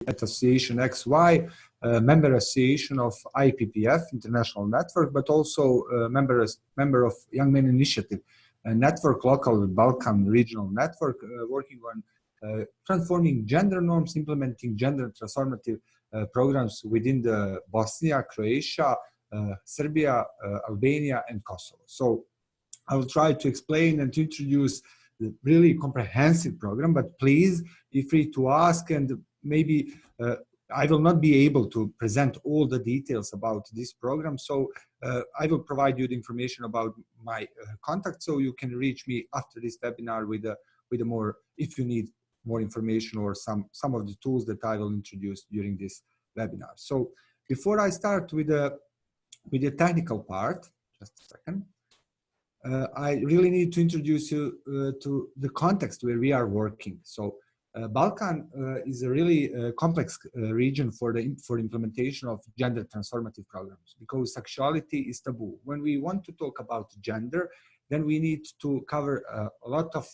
at Association XY, member association of IPPF, International Network, but also member of Young Men Initiative, a network, local Balkan regional network, working on transforming gender norms, implementing gender transformative programs within the Bosnia, Croatia, Serbia, Albania, and Kosovo. So I will try to explain and to introduce the really comprehensive program, but please be free to ask, and maybe I will not be able to present all the details about this program, so I will provide you the information about my contact, so you can reach me after this webinar with a more, if you need more information or some of the tools that I will introduce during this webinar. So before I start with the technical part, just a second. I really need to introduce you to the context where we are working. So Balkan is a really complex region for implementation of gender transformative programs, because sexuality is taboo. When we want to talk about gender, then we need to cover a lot of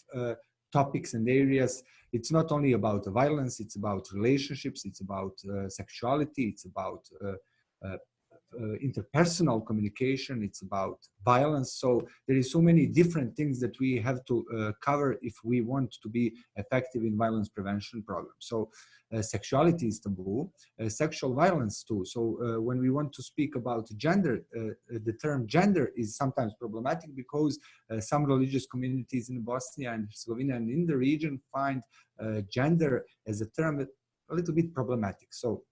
topics and areas. It's not only about violence, it's about relationships, it's about sexuality, it's about interpersonal communication, it's about violence. So there is so many different things that we have to cover if we want to be effective in violence prevention programs. So sexuality is taboo, sexual violence too. So when we want to speak about gender, the term gender is sometimes problematic, because some religious communities in Bosnia and Herzegovina and in the region find gender as a term a little bit problematic. So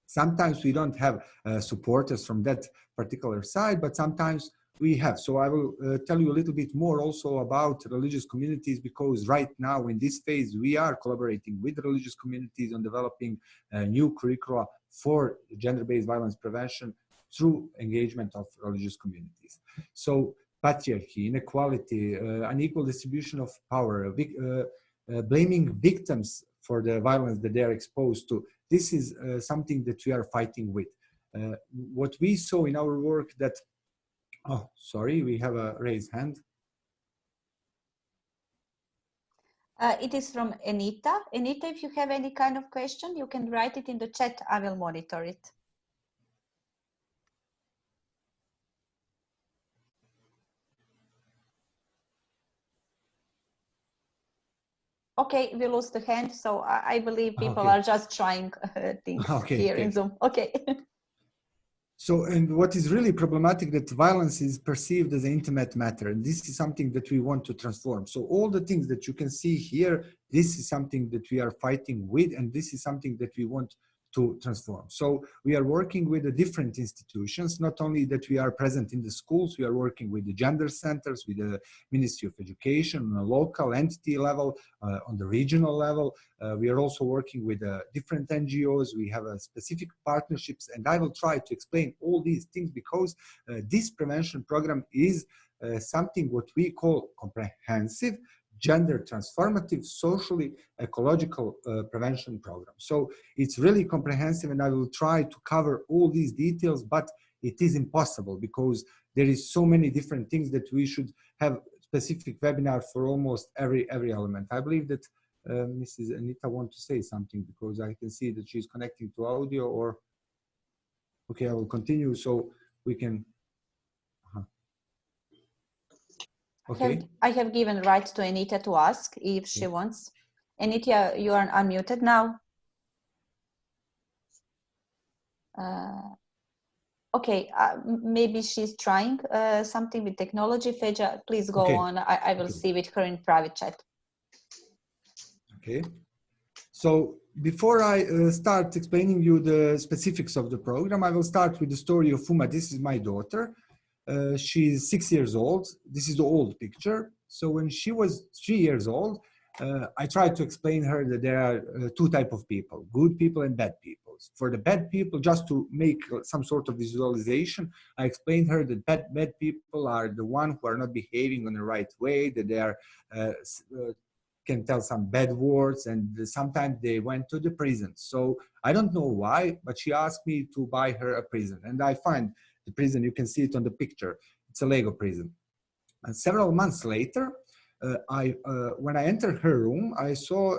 sometimes we don't have supporters from that particular side, but sometimes we have. So I will tell you a little bit more also about religious communities, because right now in this phase, we are collaborating with religious communities on developing new curricula for gender-based violence prevention through engagement of religious communities. So patriarchy, inequality, unequal distribution of power, blaming victims for the violence that they are exposed to. This is something that we are fighting with. What we saw in our work that, oh, sorry, we have a raised hand. It is from Anita. Anita, if you have any kind of question, you can write it in the chat. I will monitor it. Okay, we lost the hand, so I believe people are just trying things here in Zoom. Okay. So, and what is really problematic, that violence is perceived as an intimate matter, and this is something that we want to transform. So all the things that you can see here, this is something that we are fighting with, and this is something that we want to transform. So we are working with the different institutions, not only that we are present in the schools, we are working with the gender centers, with the Ministry of Education on a local entity level, on the regional level. We are also working with different NGOs. We have specific partnerships, and I will try to explain all these things, because this prevention program is something what we call comprehensive, gender transformative, socially ecological prevention program. So it's really comprehensive, and I will try to cover all these details, but it is impossible, because there is so many different things that we should have specific webinar for almost every element. I believe that Mrs. Anita wants to say something, because I can see that she's connecting to audio, or okay, I will continue so we can. Okay. I have given right to Anita to ask if she wants. Anita, you are unmuted now. Okay, maybe she's trying something with technology. Feja, please go on. I will see with her in private chat. Okay. So before I start explaining you the specifics of the program, I will start with the story of Fuma. This is my daughter. She's 6 years old. This is the old picture. So when she was 3 years old, I tried to explain her that there are two types of people, good people and bad people. For the bad people, just to make some sort of visualization, I explained her that bad people are the ones who are not behaving in the right way, that they are can tell some bad words, and sometimes they went to the prison. So I don't know why, but she asked me to buy her a prison, and I find the prison, you can see it on the picture. It's a Lego prison. And several months later, when I entered her room, I saw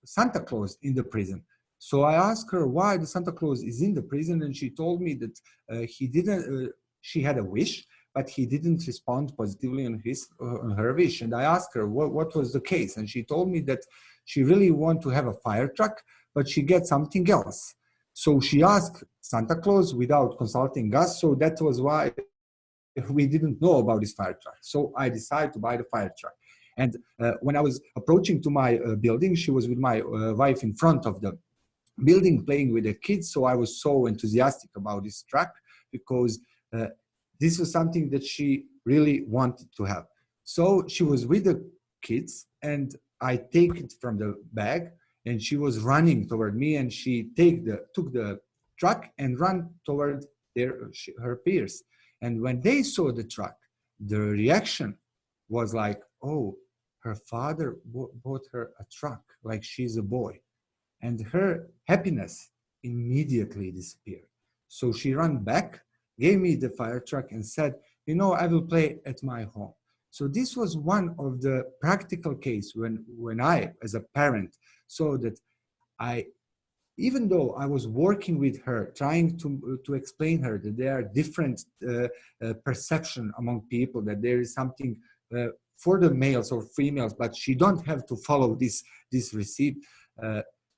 Santa Claus in the prison. So I asked her why the Santa Claus is in the prison, and she told me that he didn't. She had a wish, but he didn't respond positively on her wish. And I asked her what was the case, and she told me that she really wanted to have a fire truck, but she get something else. So she asked Santa Claus without consulting us. So that was why we didn't know about this fire truck. So I decided to buy the fire truck. And when I was approaching to my building, she was with my wife in front of the building playing with the kids. So I was so enthusiastic about this truck because this was something that she really wanted to have. So she was with the kids and I take it from the bag and she was running toward me and she took the truck and ran toward her peers. And when they saw the truck, the reaction was like, oh, her father bought her a truck, like she's a boy. And her happiness immediately disappeared. So she ran back, gave me the fire truck and said, you know, I will play at my home. So this was one of the practical case when I, as a parent, saw that even though I was working with her, trying to explain her that there are different perception among people, that there is something for the males or females, but she don't have to follow this receipt.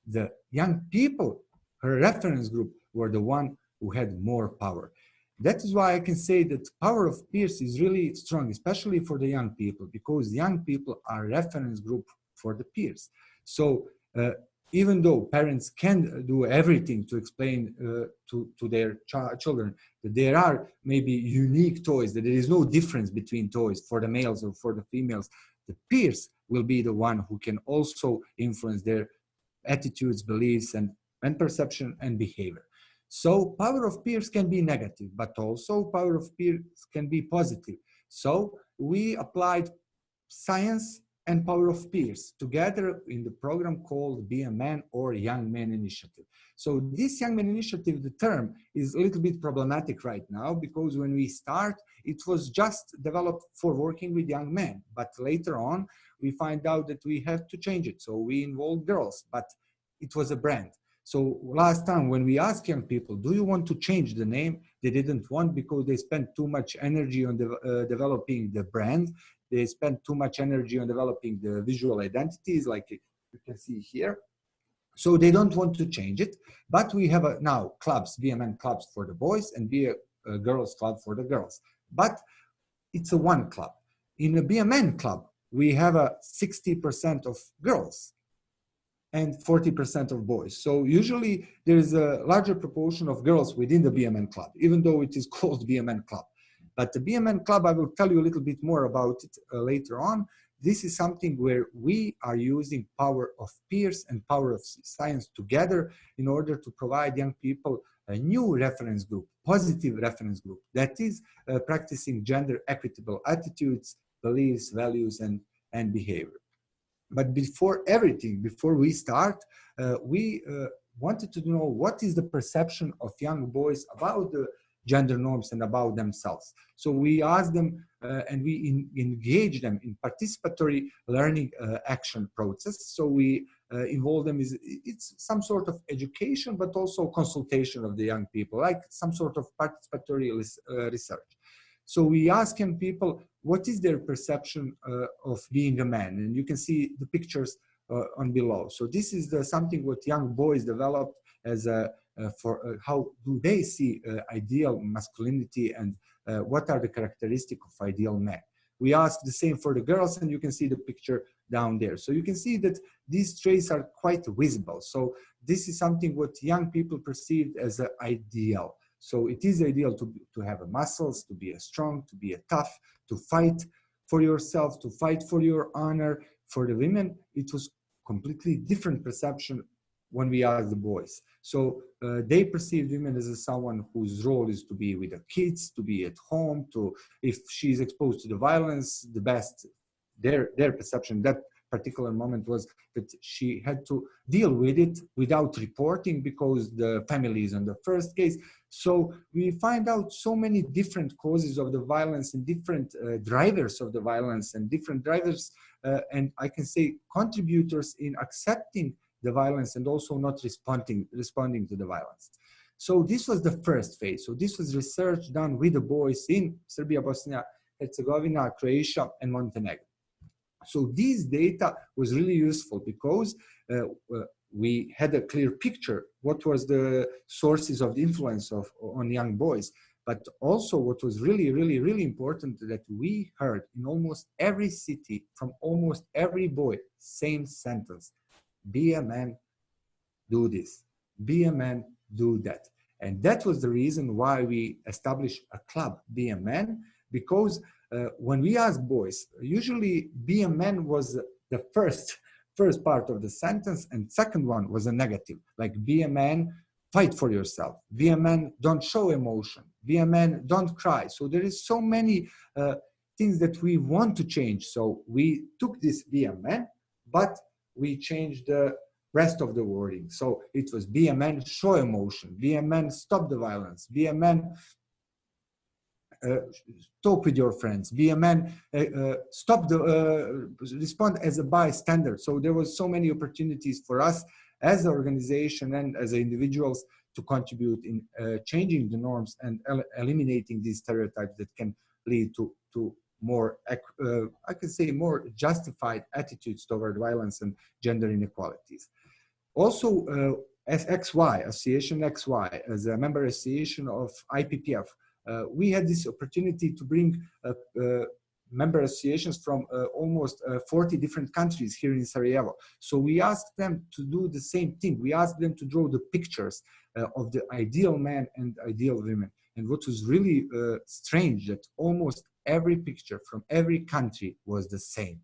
The young people, her reference group, were the one who had more power. That is why I can say that power of peers is really strong, especially for the young people, because young people are reference group for the peers. So even though parents can do everything to explain to their children that there are maybe unique toys, that there is no difference between toys for the males or for the females, the peers will be the one who can also influence their attitudes, beliefs, and perception and behavior. So power of peers can be negative, but also power of peers can be positive. So we applied science and power of peers together in the program called Be a Man or Young Men Initiative. So this Young Men Initiative, the term is a little bit problematic right now because when we start, it was just developed for working with young men. But later on, we find out that we have to change it. So we involved girls, but it was a brand. So last time when we asked young people, do you want to change the name? They didn't want because they spent too much energy on developing the brand. They spent too much energy on developing the visual identities, like you can see here. So they don't want to change it. But we have now clubs, BMN clubs for the boys and Be a Girls Club for the girls. But it's a one club. In a BMN club, we have a 60% of girls and 40% of boys. So usually there is a larger proportion of girls within the BMN club, even though it is called BMN club. But the BMN club, I will tell you a little bit more about it later on. This is something where we are using power of peers and power of science together in order to provide young people a new reference group, positive reference group, that is practicing gender equitable attitudes, beliefs, values, and behavior. But before everything, before we start, we wanted to know what is the perception of young boys about the gender norms and about themselves. So we asked them and we engage them in participatory learning action process. So we involve them, it's some sort of education, but also consultation of the young people, like some sort of participatory research. So we ask young people, what is their perception of being a man? And you can see the pictures on below. So this is something what young boys developed as how do they see ideal masculinity and what are the characteristics of ideal men. We ask the same for the girls, and you can see the picture down there. So you can see that these traits are quite visible. So this is something what young people perceived as an ideal. So it is ideal to have a muscles, to be a strong, to be a tough, to fight for yourself, to fight for your honor. For the women, it was completely different perception when we asked the boys. So they perceive women as someone whose role is to be with the kids, to be at home, to, if she's exposed to the violence, the best, their perception that particular moment was that she had to deal with it without reporting because the family is on the first case. So we find out so many different causes of the violence and different drivers of the violence and different drivers and I can say contributors in accepting the violence and also not responding to the violence. So this was the first phase. So this was research done with the boys in Serbia, Bosnia, Herzegovina, Croatia, and Montenegro. So these data was really useful because we had a clear picture what was the sources of the influence on young boys. But also what was really, really, really important that we heard in almost every city from almost every boy, same sentence: be a man, do this. Be a man, do that. And that was the reason why we established a club, Be a Man, because when we ask boys, usually be a man was the first part of the sentence, and second one was a negative, like be a man, fight for yourself. Be a man, don't show emotion. Be a man, don't cry. So there is so many things that we want to change. So we took this be a man, but we changed the rest of the wording. So it was be a man, show emotion. Be a man, stop the violence. Be a man, talk with your friends. Be a man, respond as a bystander. So there was so many opportunities for us as an organization and as individuals to contribute in changing the norms and eliminating these stereotypes that can lead to more, I could say, more justified attitudes toward violence and gender inequalities. Also, as XY, Association XY, as a member association of IPPF, we had this opportunity to bring member associations from almost 40 different countries here in Sarajevo. So we asked them to do the same thing. We asked them to draw the pictures of the ideal man and ideal women. And what was really strange, that almost every picture from every country was the same.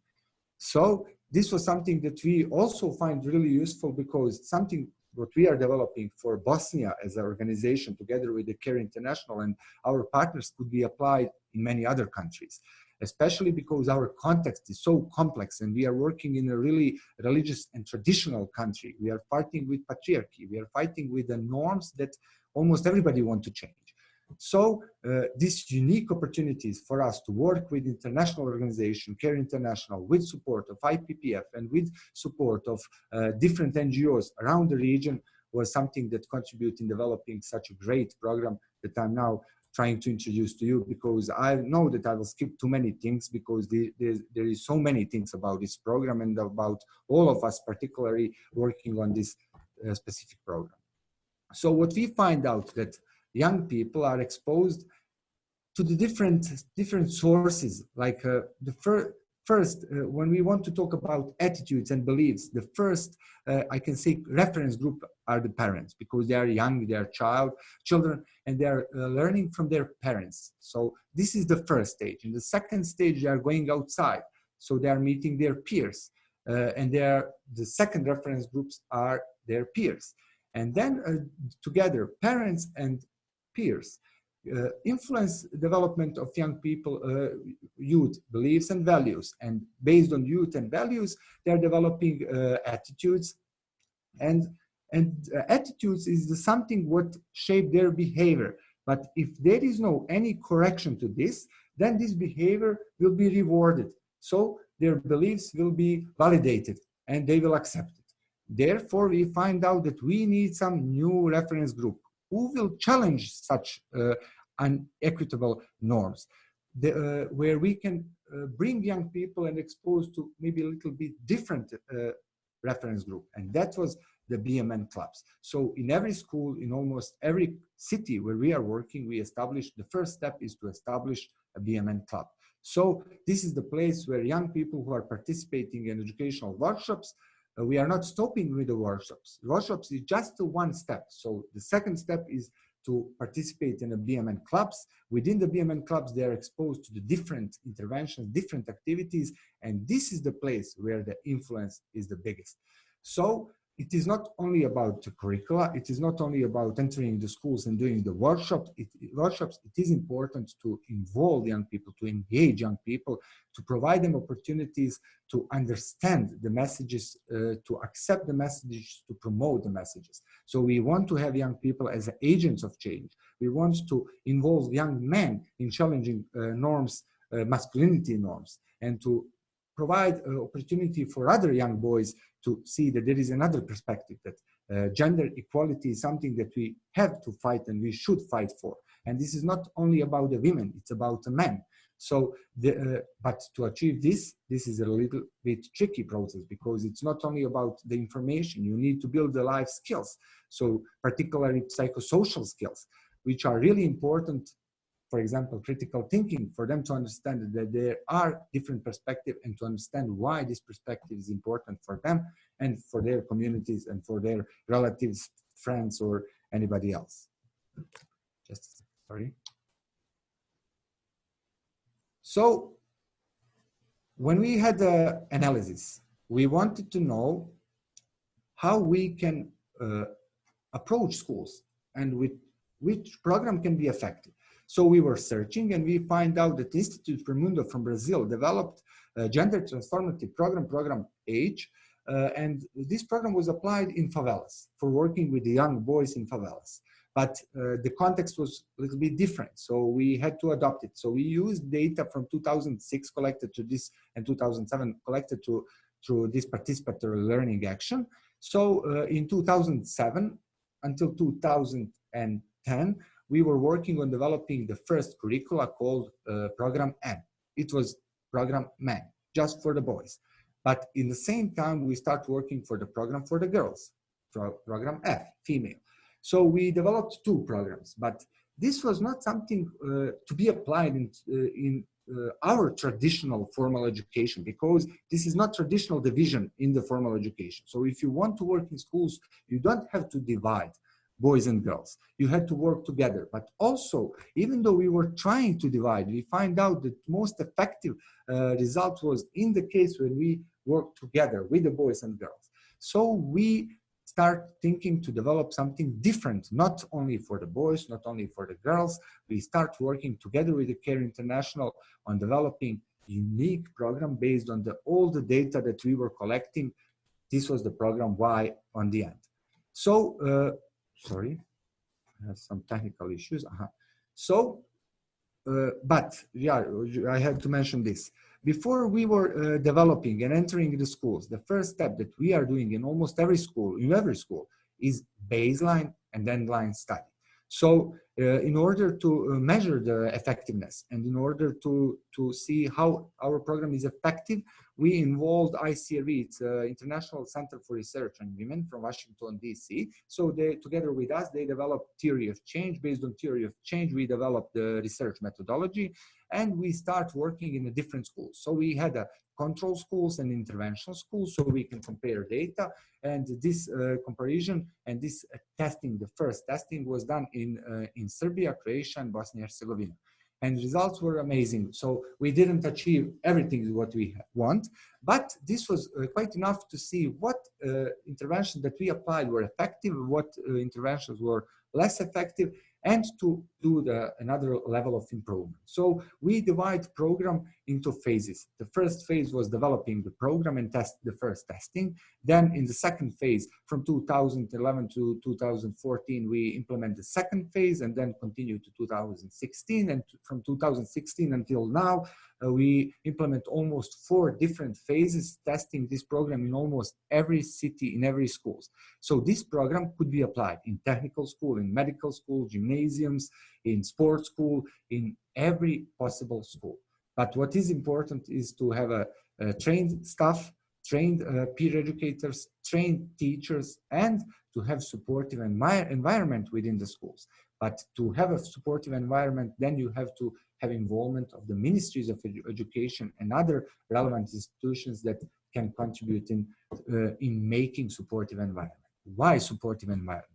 So this was something that we also find really useful, because something what we are developing for Bosnia as an organization together with the CARE International and our partners could be applied in many other countries, especially because our context is so complex and we are working in a really religious and traditional country. We are fighting with patriarchy. We are fighting with the norms that almost everybody wants to change. So these unique opportunities for us to work with international organization, CARE International, with support of IPPF and with support of different NGOs around the region was something that contributed in developing such a great program that I'm now trying to introduce to you, because I know that I will skip too many things, because there is so many things about this program and about all of us particularly working on this specific program. So what we find out that young people are exposed to the different sources, like the first, when we want to talk about attitudes and beliefs, the first, I can say, reference group are the parents, because they are young, they are children, and they are learning from their parents. So this is the first stage. In the second stage, they are going outside. So they are meeting their peers. And the second reference groups are their peers. And then together, parents and peers influence development of young people, youth beliefs and values, and based on youth and values they are developing attitudes, and attitudes is something what shape their behavior. But if there is no any correction to this, then this behavior will be rewarded, so their beliefs will be validated and they will accept it. Therefore we find out that we need some new reference group who will challenge such unequitable norms, where we can bring young people and expose to maybe a little bit different reference group. And that was the BMN clubs. So in every school, in almost every city where we are working, we established, the first step is to establish a BMN club. So this is the place where young people who are participating in educational workshops, we are not stopping with the workshops. Workshops is just one step. So the second step is to participate in the BMN clubs. Within the BMN clubs, they are exposed to the different interventions, different activities, and this is the place where the influence is the biggest. So it is not only about the curricula, it is not only about entering the schools and doing the workshops. It is important to involve young people, to engage young people, to provide them opportunities to understand the messages, to accept the messages, to promote the messages. So we want to have young people as agents of change. We want to involve young men in challenging norms, masculinity norms, and to provide an opportunity for other young boys to see that there is another perspective, that gender equality is something that we have to fight and we should fight for. And this is not only about the women, it's about the men. So, but to achieve this is a little bit tricky process, because it's not only about the information, you need to build the life skills. So particularly psychosocial skills, which are really important. For example, critical thinking, for them to understand that there are different perspectives and to understand why this perspective is important for them and for their communities and for their relatives, friends, or anybody else. Just, sorry. So when we had the analysis, we wanted to know how we can approach schools and with which program can be effective. So we were searching and we find out that Institute per Mundo from Brazil developed a gender transformative program, Program H, and this program was applied in favelas for working with the young boys in favelas. But the context was a little bit different, so we had to adopt it. So we used data from 2006 collected to this and 2007 collected through this participatory learning action. So in 2007 until 2010, we were working on developing the first curricula called Program M. It was Program Men, just for the boys. But in the same time, we start working for the program for the girls, Program F, female. So we developed two programs, but this was not something to be applied in our traditional formal education, because this is not traditional division in the formal education. So if you want to work in schools, you don't have to divide boys and girls. You had to work together. But also, even though we were trying to divide, we find out that most effective result was in the case when we work together with the boys and girls. So we start thinking to develop something different, not only for the boys, not only for the girls. We start working together with the CARE International on developing unique program based on all the data that we were collecting. This was the program Y on the end. So, sorry, I have some technical issues. So, but yeah, I have to mention this. Before we were developing and entering the schools, the first step that we are doing in almost every school, is baseline and endline study. So in order to measure the effectiveness and in order to see how our program is effective, we involved ICRE, it's International Center for Research on Women from Washington, D.C. So they, together with us, they developed theory of change. Based on theory of change, we developed the research methodology, and we start working in the different schools. So we had a control schools and intervention schools, so we can compare data. And this comparison and this testing, the first testing was done in Serbia, Croatia, and Bosnia-Herzegovina. And results were amazing. So we didn't achieve everything what we want, but this was quite enough to see what interventions that we applied were effective, what interventions were less effective, and to do another level of improvement. So we divide program into phases. The first phase was developing the program and test the first testing. Then in the second phase, from 2011 to 2014, we implement the second phase and then continue to 2016. And from 2016 until now, we implement almost 4 different phases, testing this program in almost every city, in every schools. So this program could be applied in technical school, in medical school, gymnasiums, in sports school, in every possible school. But what is important is to have a trained staff, trained peer educators, trained teachers, and to have supportive environment within the schools. But to have a supportive environment, then you have to have involvement of the ministries of education and other relevant institutions that can contribute in making supportive environment. Why supportive environment?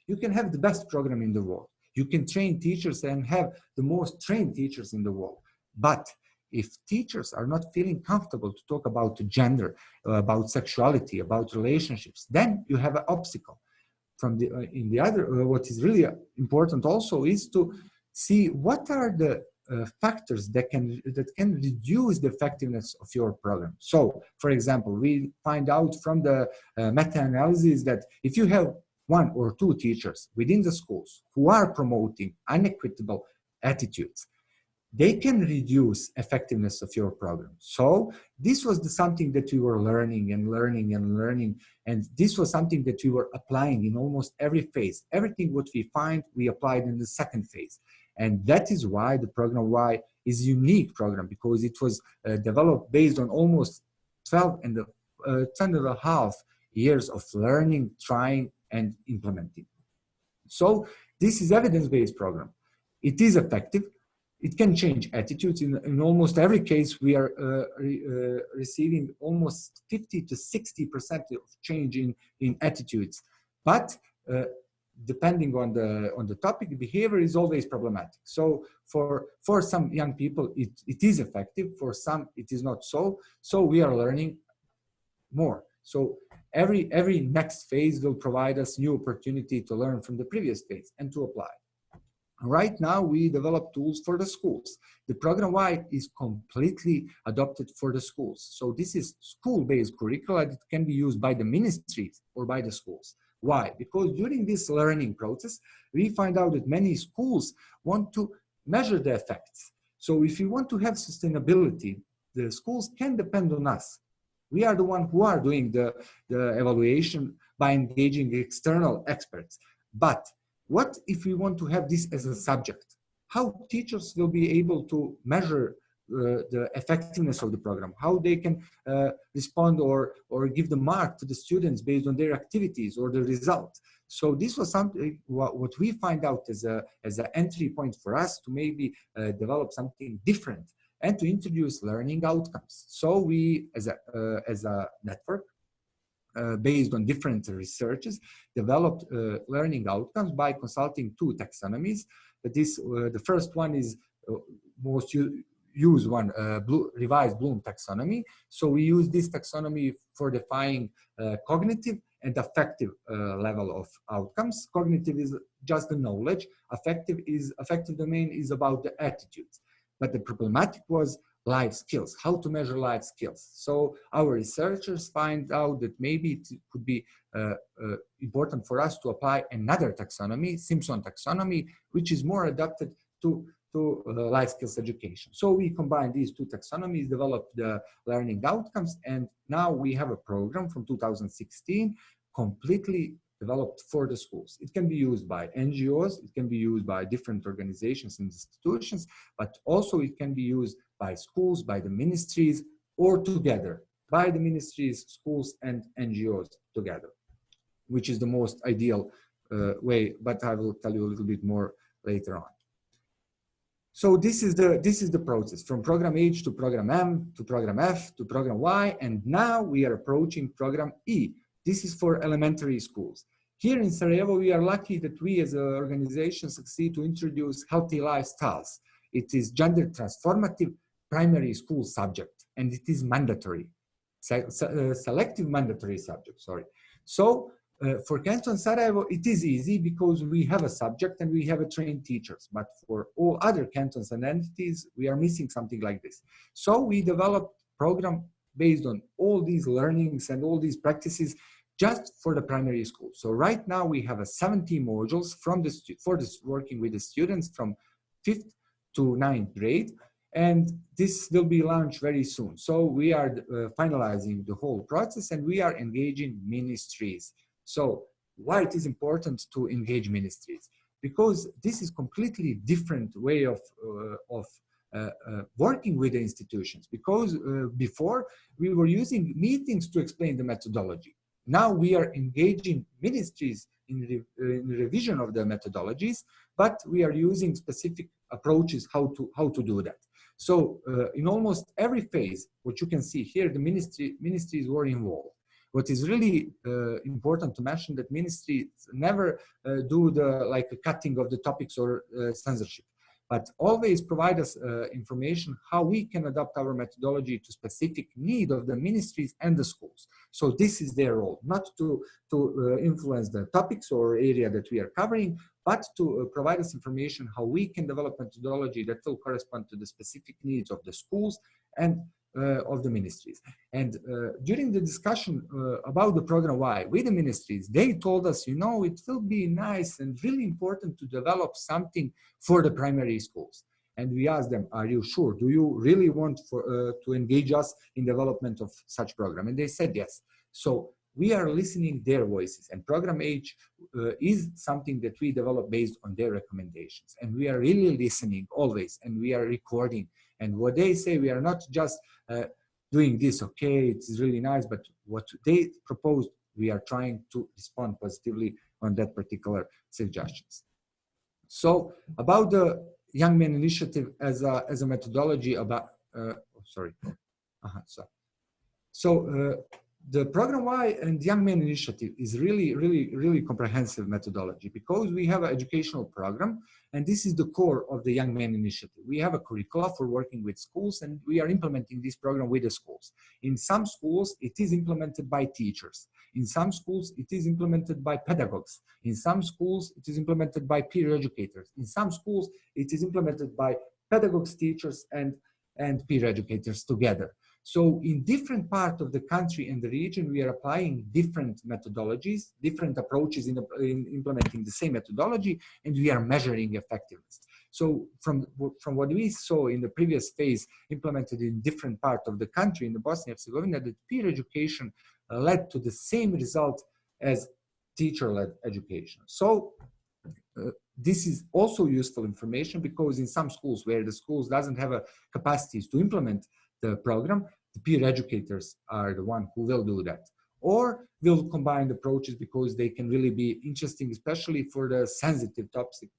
You can have the best program in the world. You can train teachers and have the most trained teachers in the world. But if teachers are not feeling comfortable to talk about gender, about sexuality, about relationships, then you have an obstacle. From in the other, what is really important also is to see what are the factors that can reduce the effectiveness of your program. So, for example, we find out from the meta-analysis that if you have 1 or 2 teachers within the schools who are promoting unequitable attitudes, they can reduce effectiveness of your program. So this was something that we were learning and learning and learning. And this was something that we were applying in almost every phase. Everything what we find, we applied in the second phase. And that is why the program Y is a unique program, because it was developed based on almost 12 and a half years of learning, trying, and implementing. So this is evidence-based program. It is effective. It can change attitudes. In almost every case, we are receiving almost 50 to 60% of change in attitudes. But depending on the topic, behavior is always problematic. So for some young people, it is effective. For some, it is not so. So we are learning more. So every next phase will provide us new opportunity to learn from the previous phase and to apply. Right now, we develop tools for the schools. The program Y is completely adopted for the schools. So this is school-based curricula that can be used by the ministries or by the schools. Why? Because during this learning process, we find out that many schools want to measure the effects. So if you want to have sustainability, the schools can depend on us. We are the ones who are doing the evaluation by engaging external experts. But what if we want to have this as a subject? How teachers will be able to measure the effectiveness of the program, how they can respond or give the mark to the students based on their activities or the results. So this was something what we find out as an entry point for us to maybe develop something different and to introduce learning outcomes. So we, as a network, based on different researches, developed learning outcomes by consulting two taxonomies. The first one is most used one, revised Bloom taxonomy. So we use this taxonomy for defining cognitive and affective level of outcomes. Cognitive is just the knowledge. Affective domain is about the attitudes. But the problematic was life skills, how to measure life skills. So our researchers find out that maybe it could be important for us to apply another taxonomy, Simpson taxonomy, which is more adapted to life skills education. So we combine these two taxonomies, develop the learning outcomes, and now we have a program from 2016 completely developed for the schools. It can be used by NGOs, it can be used by different organizations and institutions, but also it can be used by schools, by the ministries, or together, by the ministries, schools, and NGOs together, which is the most ideal way, but I will tell you a little bit more later on. So this is the process from program H to program M to program F to program Y, and now we are approaching program E. This is for elementary schools. Here in Sarajevo, we are lucky that we as an organization succeed to introduce healthy lifestyles. It is gender-transformative primary school subject, and it is mandatory, selective mandatory subject, sorry. So for Canton Sarajevo, it is easy because we have a subject and we have a trained teachers, but for all other cantons and entities, we are missing something like this. So we developed program based on all these learnings and all these practices just for the primary school. So right now we have 70 modules for this working with the students from 5th to 9th grade, and this will be launched very soon. So we are finalizing the whole process and we are engaging ministries. So why it is important to engage ministries? Because this is completely different way of working with the institutions. Because before we were using meetings to explain the methodology. Now we are engaging ministries in revision of the methodologies, but we are using specific approaches how to do that. So in almost every phase, what you can see here, the ministries were involved. What is really important to mention that ministries never do like a cutting of the topics or censorship, but always provide us information how we can adapt our methodology to specific need of the ministries and the schools. So this is their role, not to influence the topics or area that we are covering, but to provide us information how we can develop methodology that will correspond to the specific needs of the schools and of the ministries. And during the discussion about the program Y with the ministries, they told us, you know, it will be nice and really important to develop something for the primary schools. And we ask them, are you sure? Do you really want to engage us in development of such program? And they said yes. So we are listening their voices, and Program H is something that we develop based on their recommendations. And we are really listening always, and we are recording. And what they say, we are not just doing this, okay, it's really nice, but what they propose, we are trying to respond positively on that particular suggestions. So about the Young Men Initiative as a methodology about, the Program Y and Young Men Initiative is really comprehensive methodology, because we have an educational program, and this is the core of the Young Men Initiative. We have a curricula for working with schools, and we are implementing this program with the schools. In some schools, it is implemented by teachers. In some schools, it is implemented by pedagogues. In some schools, it is implemented by peer educators. In some schools, it is implemented by pedagogues, teachers, and peer educators together. So in different parts of the country and the region, we are applying different methodologies, different approaches in implementing the same methodology, and we are measuring effectiveness. So from what we saw in the previous phase implemented in different parts of the country, in the Bosnia-Herzegovina, that peer education led to the same result as teacher-led education. So this is also useful information, because in some schools where the schools doesn't have a capacities to implement the program, the peer educators are the one who will do that, or will combine approaches, because they can really be interesting, especially for the sensitive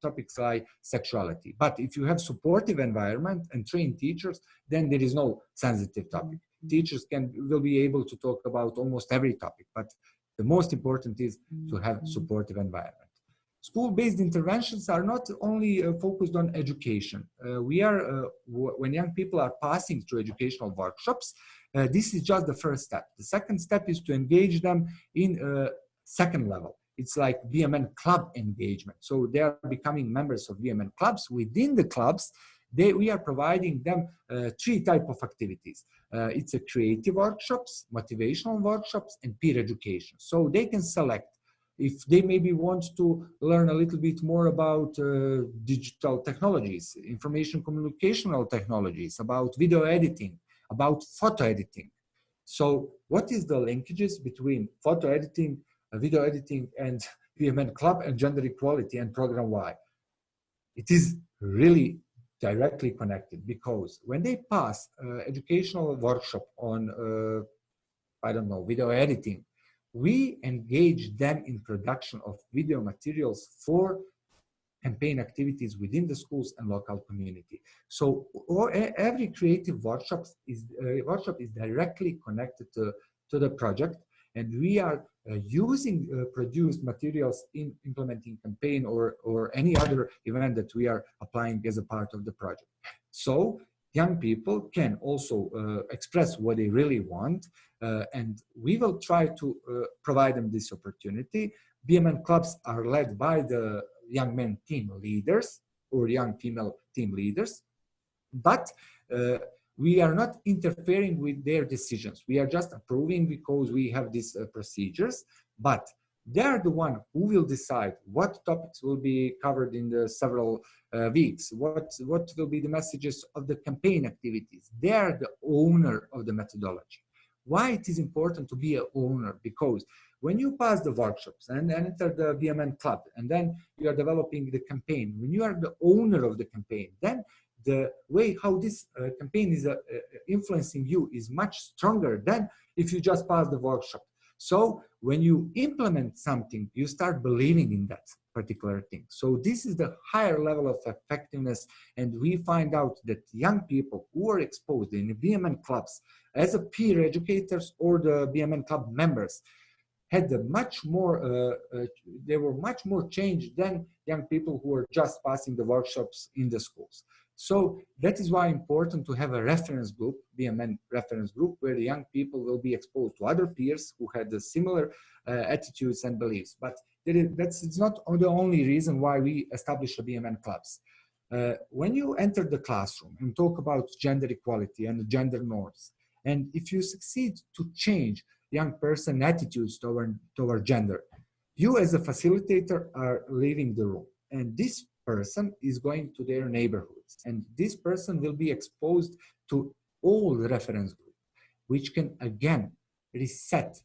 topics like sexuality. But if you have supportive environment and trained teachers, then there is no sensitive topic. Teachers will be able to talk about almost every topic, but the most important is to have supportive environment. School-based interventions are not only focused on education. When young people are passing through educational workshops, this is just the first step. The second step is to engage them in second level. It's like BMN club engagement. So they are becoming members of BMN clubs. Within the clubs, we are providing them 3 types of activities. It's a creative workshops, motivational workshops, and peer education. So they can select if they maybe want to learn a little bit more about digital technologies, information communicational technologies, about video editing, about photo editing. So what is the linkages between photo editing, video editing, and BMN Club and gender equality and Program Y? It is really directly connected, because when they pass educational workshop on, I don't know, video editing, we engage them in production of video materials for campaign activities within the schools and local community. So every creative workshop is directly connected to the project, and we are using produced materials in implementing campaign or any other event that we are applying as a part of the project. So young people can also express what they really want, and we will try to provide them this opportunity. BMN clubs are led by the young men team leaders or young female team leaders, but we are not interfering with their decisions. We are just approving because we have these procedures, but they are the one who will decide what topics will be covered in the several weeks, what will be the messages of the campaign activities. They are the owner of the methodology. Why it is important to be an owner? Because when you pass the workshops and enter the BMN club, and then you are developing the campaign, when you are the owner of the campaign, then the way how this campaign is influencing you is much stronger than if you just pass the workshop. So when you implement something, you start believing in that particular thing. So this is the higher level of effectiveness, and we find out that young people who are exposed in the BMN clubs as a peer educators or the BMN club members had a much more, they were much more changed than young people who were just passing the workshops in the schools. So that is why it's important to have a reference group, BMN reference group, where the young people will be exposed to other peers who had the similar attitudes and beliefs. But that's not the only reason why we established the BMN clubs. When you enter the classroom and talk about gender equality and gender norms, and if you succeed to change young person attitudes toward gender, you as a facilitator are leaving the room. And this person is going to their neighborhoods, and this person will be exposed to all the reference group, which can again reset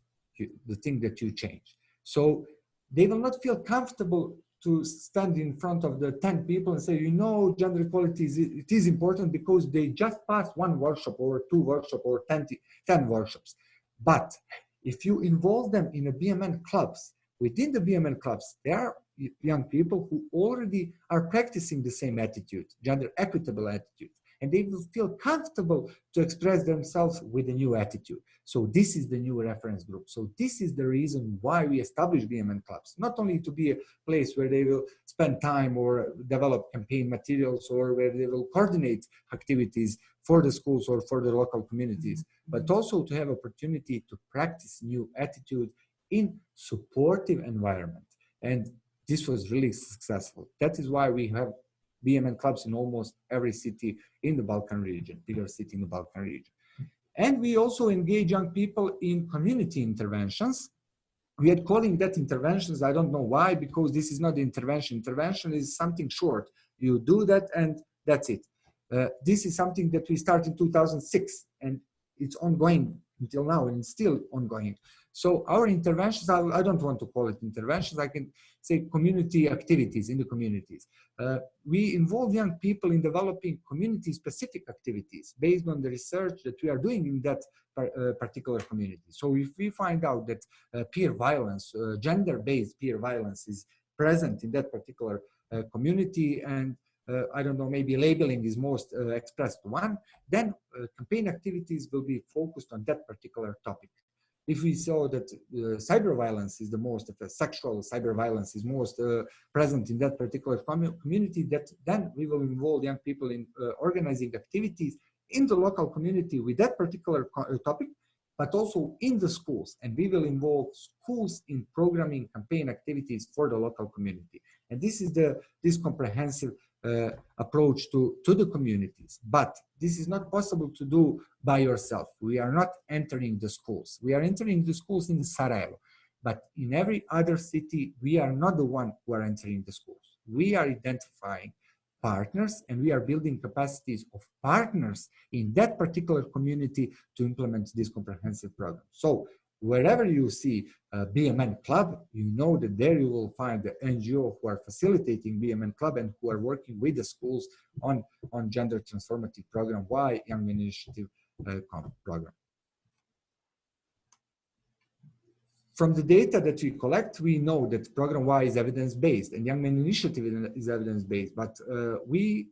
the thing that you change. So they will not feel comfortable to stand in front of the 10 people and say, you know, gender equality it is important because they just passed 1 workshop or 2 workshops or 10 workshops. But if you involve them in a BMN clubs, within the BMN clubs, there are young people who already are practicing the same attitude, gender equitable attitude, and they will feel comfortable to express themselves with a new attitude. So this is the new reference group. So this is the reason why we established BMN clubs, not only to be a place where they will spend time or develop campaign materials or where they will coordinate activities for the schools or for the local communities, but also to have opportunity to practice new attitude in supportive environment. And this was really successful. That is why we have BMN clubs in almost every city in the Balkan region, bigger city in the Balkan region. And we also engage young people in community interventions. We are calling that interventions. I don't know why, because this is not the intervention. Intervention is something short. You do that and that's it. This is something that we started in 2006 and it's ongoing until now and it's still ongoing. So our interventions, I don't want to call it interventions, I can say community activities in the communities. We involve young people in developing community-specific activities based on the research that we are doing in that particular community. So if we find out that peer violence, gender-based peer violence is present in that particular community, and I don't know, maybe labeling is most expressed one, then campaign activities will be focused on that particular topic. If we saw that cyber violence is the most, sexual cyber violence is most present in that particular community, then we will involve young people in organizing activities in the local community with that particular topic, but also in the schools. And we will involve schools in programming campaign activities for the local community. And this is this comprehensive approach to the communities. But this is not possible to do by yourself. We are not entering the schools. We are entering the schools in Sarajevo. But in every other city, we are not the one who are entering the schools. We are identifying partners and we are building capacities of partners in that particular community to implement this comprehensive program. So wherever you see a BMN club, you know that there you will find the NGO who are facilitating BMN club and who are working with the schools on gender transformative program, Y Young Men Initiative program. From the data that we collect, we know that program Y is evidence-based and Young Men Initiative is evidence-based, but we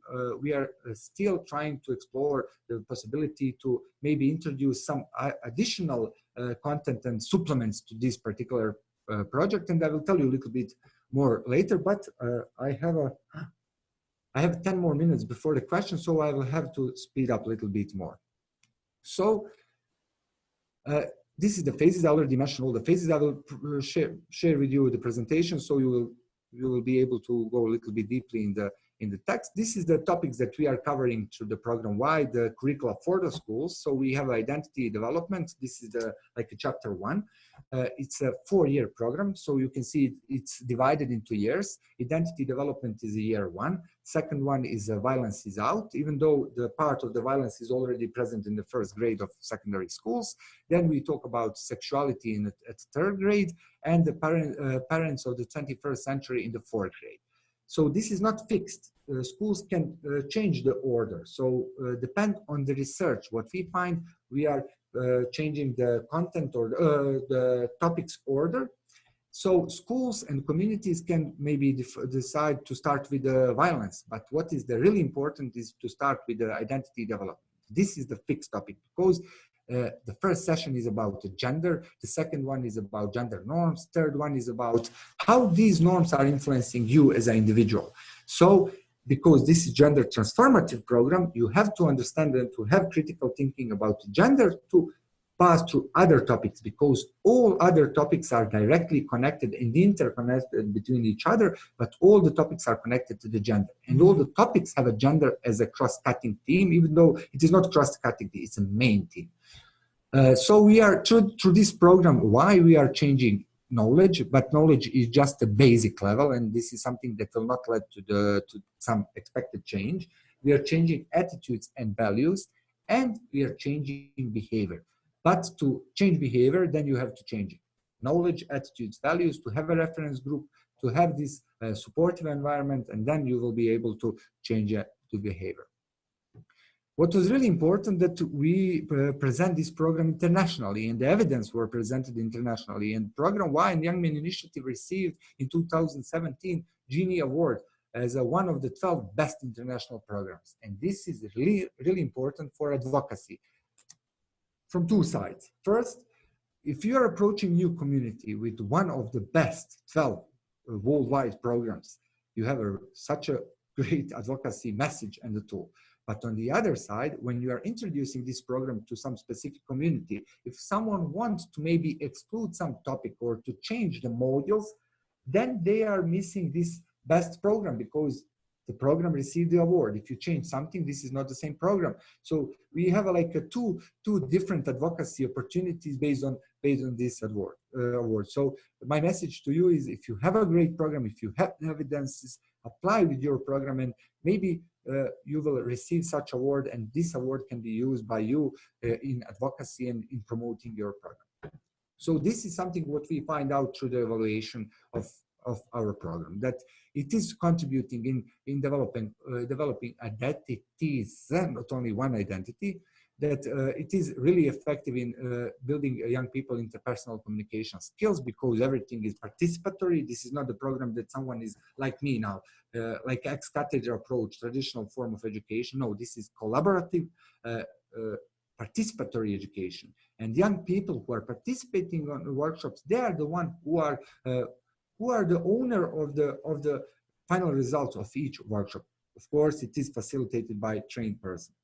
are still trying to explore the possibility to maybe introduce some additional content and supplements to this particular project, and I will tell you a little bit more later, but I have 10 more minutes before the question, so I will have to speed up a little bit more. So this is the phases. I already mentioned all the phases. I will share with you the presentation, so you will be able to go a little bit deeply in the text. This is the topics that we are covering through the program Y, the curricula for the schools. So we have identity development. This is like a chapter 1. It's a 4-year program. So you can see it's divided into years. Identity development is a year 1. Second one is violence is out, even though the part of the violence is already present in the 1st grade of secondary schools. Then we talk about sexuality at 3rd grade and the parents of the 21st century in the 4th grade. So this is not fixed. Schools can change the order. So depend on the research. What we find, we are changing the content or the topics order. So schools and communities can maybe decide to start with the violence, but what is really important is to start with the identity development. This is the fixed topic because the first session is about gender, the second one is about gender norms, third one is about how these norms are influencing you as an individual. So because this is gender transformative program, you have to understand and to have critical thinking about gender to pass through other topics, because all other topics are directly connected and interconnected between each other, but all the topics are connected to the gender. And all the topics have a gender as a cross-cutting theme, even though it is not cross-cutting, it's a main theme. So we are, through this program, why we are changing knowledge, but knowledge is just a basic level, and this is something that will not lead to some expected change. We are changing attitudes and values, and we are changing behavior. But to change behavior, then you have to change it. Knowledge, attitudes, values, to have a reference group, to have this supportive environment, and then you will be able to change to behavior. What was really important that we present this program internationally, and the evidence were presented internationally. And Program Y and Young Men Initiative received in 2017 Genie Award as one of the 12 best international programs. And this is really, really important for advocacy from two sides. First, if you are approaching new community with one of the best 12 worldwide programs, you have such a great advocacy message and the tool. But on the other side, when you are introducing this program to some specific community, if someone wants to maybe exclude some topic or to change the modules, then they are missing this best program because the program received the award. If you change something, this is not the same program. So we have like two different advocacy opportunities based on this award. So my message to you is, if you have a great program, if you have evidences, apply with your program, and maybe you will receive such award, and this award can be used by you in advocacy and in promoting your program. So this is something what we find out through the evaluation of our program, that it is contributing in developing identities, not only one identity, that it is really effective in building young people interpersonal communication skills, because everything is participatory. This is not the program that someone is like me now, like ex-cathedra approach, traditional form of education. No, this is collaborative, participatory education. And young people who are participating on the workshops, they are the one who are the owner of the final results of each workshop. Of course, it is facilitated by a trained person.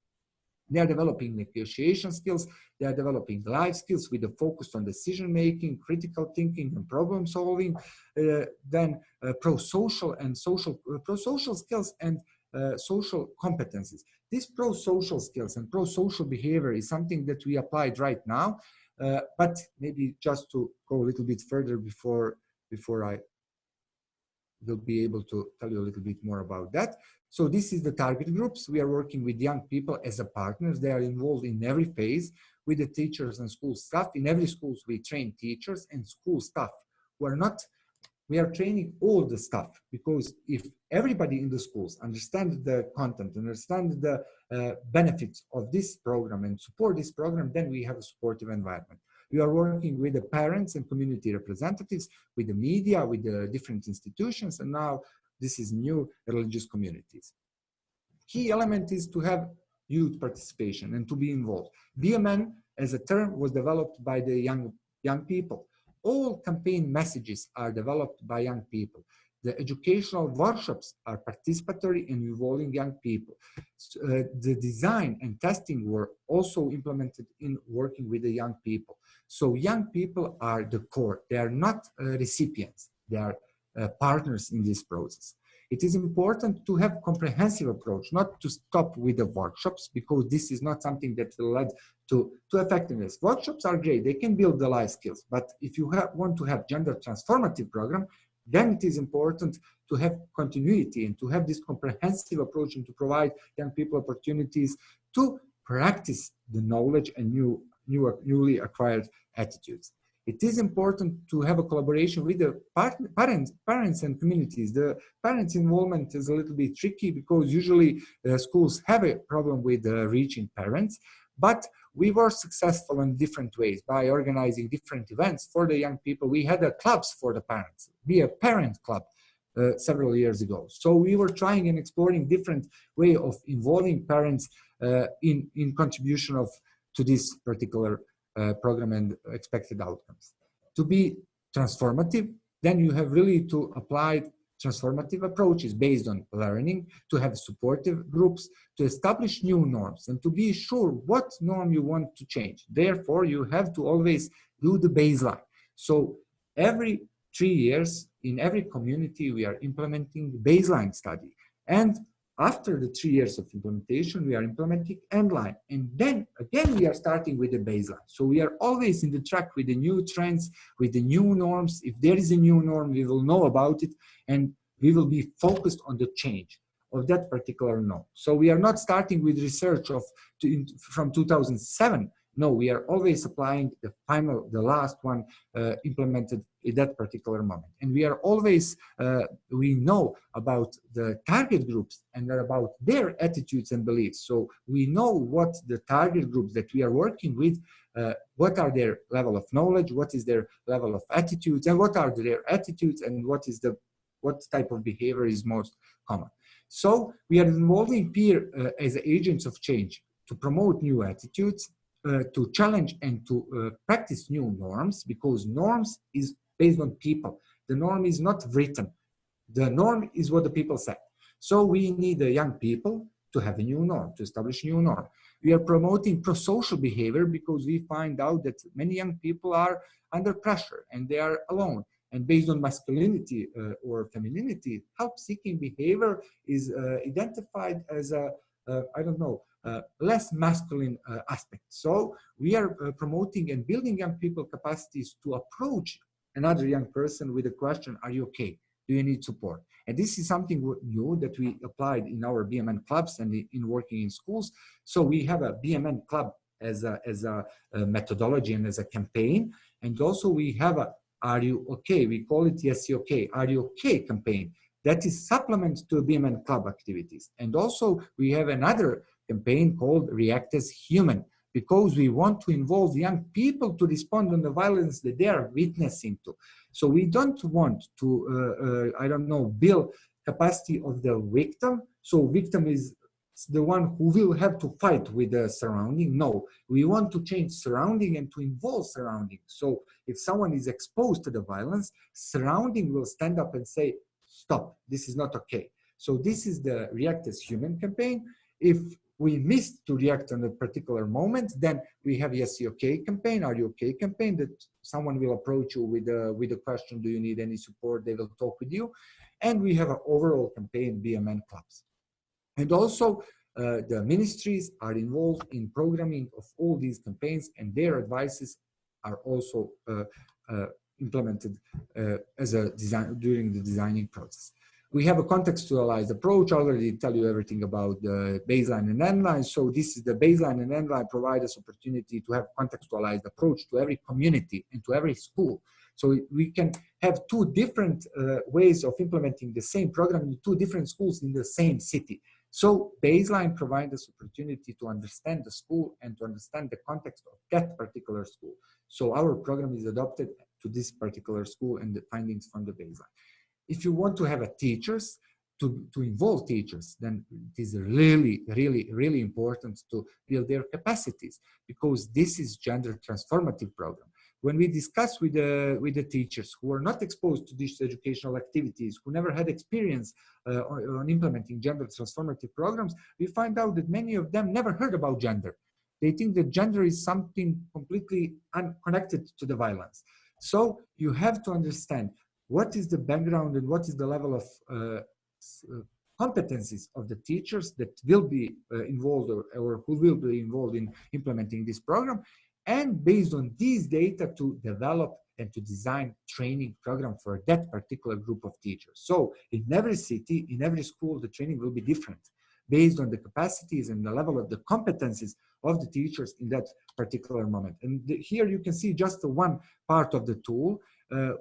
They are developing negotiation skills. They are developing life skills with a focus on decision-making, critical thinking, and problem solving. Then pro-social skills and social competencies. These pro-social skills and pro-social behavior is something that we applied right now. But maybe just to go a little bit further before I will be able to tell you a little bit more about that. So this is the target groups. We are working with young people as a partners. They are involved in every phase with the teachers and school staff. In every schools, we train teachers and school staff who are not, we are training all the staff, because if everybody in the schools understand the content, understand the benefits of this program and support this program, then we have a supportive environment. We are working with the parents and community representatives, with the media, with the different institutions, and now this is new religious communities. Key element is to have youth participation and to be involved. Be a man as a term was developed by the young people. All campaign messages are developed by young people. The educational workshops are participatory and involving young people. The design and testing were also implemented in working with the young people. So young people are the core. They are not recipients. They are partners in this process. It is important to have comprehensive approach, not to stop with the workshops, because this is not something that will lead to effectiveness. Workshops are great. They can build the life skills. But if you want to have gender transformative program, then it is important to have continuity and to have this comprehensive approach and to provide young people opportunities to practice the knowledge and newly acquired attitudes. It is important to have a collaboration with the parents and communities. The parents' involvement is a little bit tricky because usually schools have a problem with reaching parents, but we were successful in different ways by organizing different events for the young people. We had clubs for the parents, be a parent club several years ago. So we were trying and exploring different way of involving parents in contribution to this particular program and expected outcomes. To be transformative, then you have really to apply transformative approaches based on learning, to have supportive groups, to establish new norms, and to be sure what norm you want to change. Therefore, you have to always do the baseline. So every 3 years, in every community, we are implementing the baseline study. And After the 3 years of implementation, we are implementing endline. And then again, we are starting with the baseline. So we are always in the track with the new trends, with the new norms. If there is a new norm, we will know about it, and we will be focused on the change of that particular norm. So we are not starting with research from 2007. No, we are always applying the last one implemented in that particular moment. And we are always, we know about the target groups and about their attitudes and beliefs. So we know what the target groups that we are working with, what are their level of knowledge, what is their level of attitudes, and what are their attitudes, and what type of behavior is most common. So we are involving peer as agents of change to promote new attitudes, to challenge and to practice new norms, because norms is based on people. The norm is not written. The norm is what the people say. So we need the young people to have a new norm, to establish a new norm. We are promoting pro-social behavior because we find out that many young people are under pressure and they are alone. And based on masculinity or femininity, help-seeking behavior is identified as less masculine aspect. So we are promoting and building young people capacities to approach another young person with a question, are you okay? Do you need support? And this is something new that we applied in our BMN clubs and in working in schools. So we have a BMN club as a methodology and as a campaign. And also we have a Are You Okay? We call it Yes, You Okay. Are You Okay campaign. That is supplement to BMN club activities. And also we have another campaign called React as Human, because we want to involve young people to respond on the violence that they are witnessing to. So we don't want to, build capacity of the victim. So victim is the one who will have to fight with the surrounding. No, we want to change surrounding and to involve surrounding. So if someone is exposed to the violence, surrounding will stand up and say, stop, this is not okay. So this is the React as Human campaign. If we missed to react on a particular moment, then we have Yes, You Okay campaign, Are You Okay campaign, that someone will approach you with a question, do you need any support? They will talk with you. And we have an overall campaign, BMN clubs. And also the ministries are involved in programming of all these campaigns, and their advices are also implemented as a design during the designing process. We have a contextualized approach. I already tell you everything about the baseline and endline. So this is the baseline and endline provide us opportunity to have contextualized approach to every community and to every school. So we can have two different ways of implementing the same program in two different schools in the same city. So baseline provides us opportunity to understand the school and to understand the context of that particular school. So our program is adopted to this particular school and the findings from the baseline. If you want to have a teachers, to involve teachers, then it is really, really, really important to build their capacities, because this is gender transformative program. When we discuss with the teachers who are not exposed to these educational activities, who never had experience on implementing gender transformative programs, we find out that many of them never heard about gender. They think that gender is something completely unconnected to the violence. So you have to understand what is the background and what is the level of competencies of the teachers that will be involved or who will be involved in implementing this program, and based on these data to develop and to design training program for that particular group of teachers. So in every city, in every school, the training will be different based on the capacities and the level of the competencies of the teachers in that particular moment. And here you can see just one part of the tool.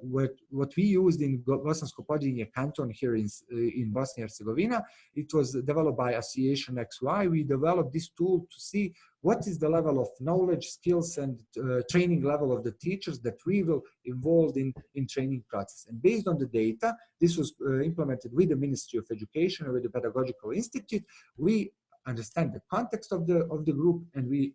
What we used in Bosnia-podrinje Canton here in Bosnia and Herzegovina, it was developed by Association XY. We developed this tool to see what is the level of knowledge, skills, and training level of the teachers that we will involve in training process. And based on the data, this was implemented with the Ministry of Education or with the Pedagogical Institute. We understand the context of the group, and we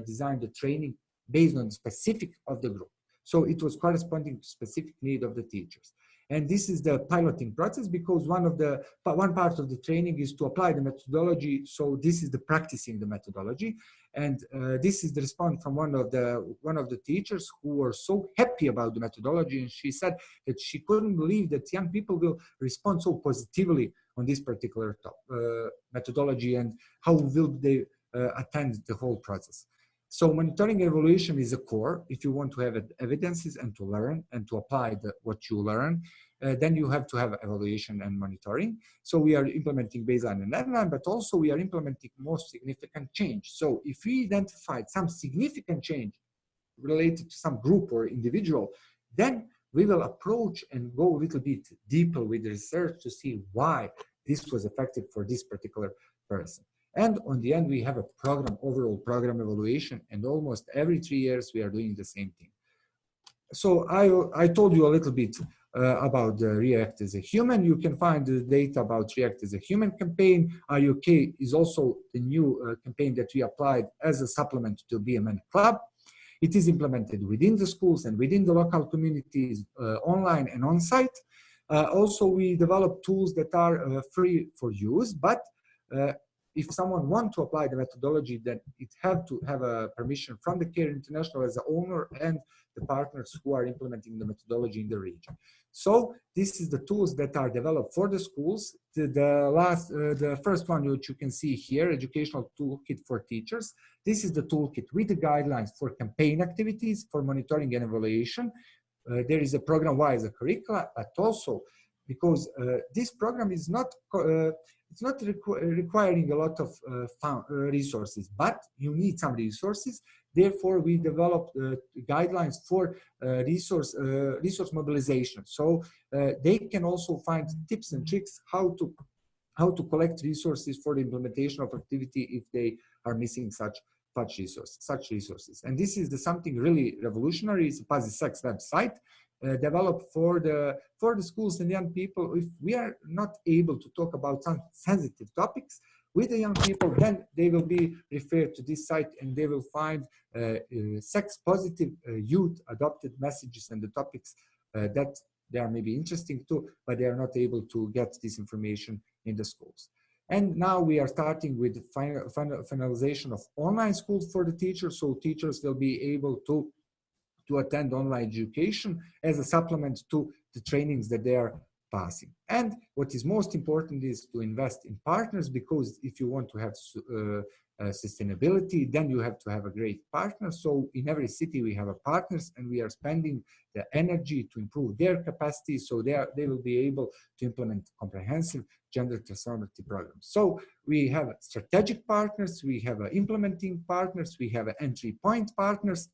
designed the training based on the specific of the group. So it was corresponding to specific need of the teachers. And this is the piloting process, because one part of the training is to apply the methodology. So this is the practicing the methodology. And this is the response from one of the teachers who were so happy about the methodology. And she said that she couldn't believe that young people will respond so positively on this particular methodology and how will they attend the whole process. So monitoring and evaluation is a core. If you want to have evidences and to learn and to apply what you learn, then you have to have evaluation and monitoring. So we are implementing baseline and endline, but also we are implementing most significant change. So if we identified some significant change related to some group or individual, then we will approach and go a little bit deeper with the research to see why this was effective for this particular person. And on the end, we have a program, overall program evaluation, and almost every 3 years, we are doing the same thing. So I told you a little bit about the React as a Human. You can find the data about React as a Human campaign. RUK is also the new campaign that we applied as a supplement to BMN Club. It is implemented within the schools and within the local communities, online and on-site. Also, we develop tools that are free for use, but if someone wants to apply the methodology, then it have to have a permission from the CARE International as the owner and the partners who are implementing the methodology in the region. So this is the tools that are developed for the schools. The first one which you can see here, Educational Toolkit for Teachers. This is the toolkit with the guidelines for campaign activities, for monitoring and evaluation. There is a program-wise curricula, but also because this program is not it's not requiring a lot of resources, but you need some resources. Therefore, we developed guidelines for resource mobilization. So they can also find tips and tricks how to collect resources for the implementation of activity if they are missing such resources. And this is something really revolutionary. It's a PASI-6 website developed for the schools and young people. If we are not able to talk about some sensitive topics with the young people, then they will be referred to this site and they will find sex-positive youth adopted messages and the topics that they are maybe interesting to, but they are not able to get this information in the schools. And now we are starting with the finalization of online schools for the teachers, so teachers will be able to attend online education as a supplement to the trainings that they are passing. And what is most important is to invest in partners, because if you want to have sustainability, then you have to have a great partner. So in every city we have a partners, and we are spending the energy to improve their capacity so they will be able to implement comprehensive gender-transformative programs. So we have strategic partners, we have implementing partners, we have entry point partners.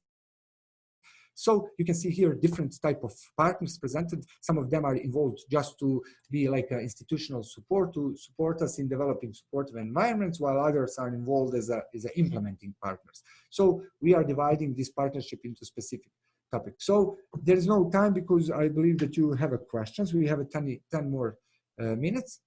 So you can see here different type of partners presented. Some of them are involved just to be like an institutional support, to support us in developing supportive environments, while others are involved as implementing partners. So we are dividing this partnership into specific topics. So there is no time because I believe that you have questions. We have 10 more minutes.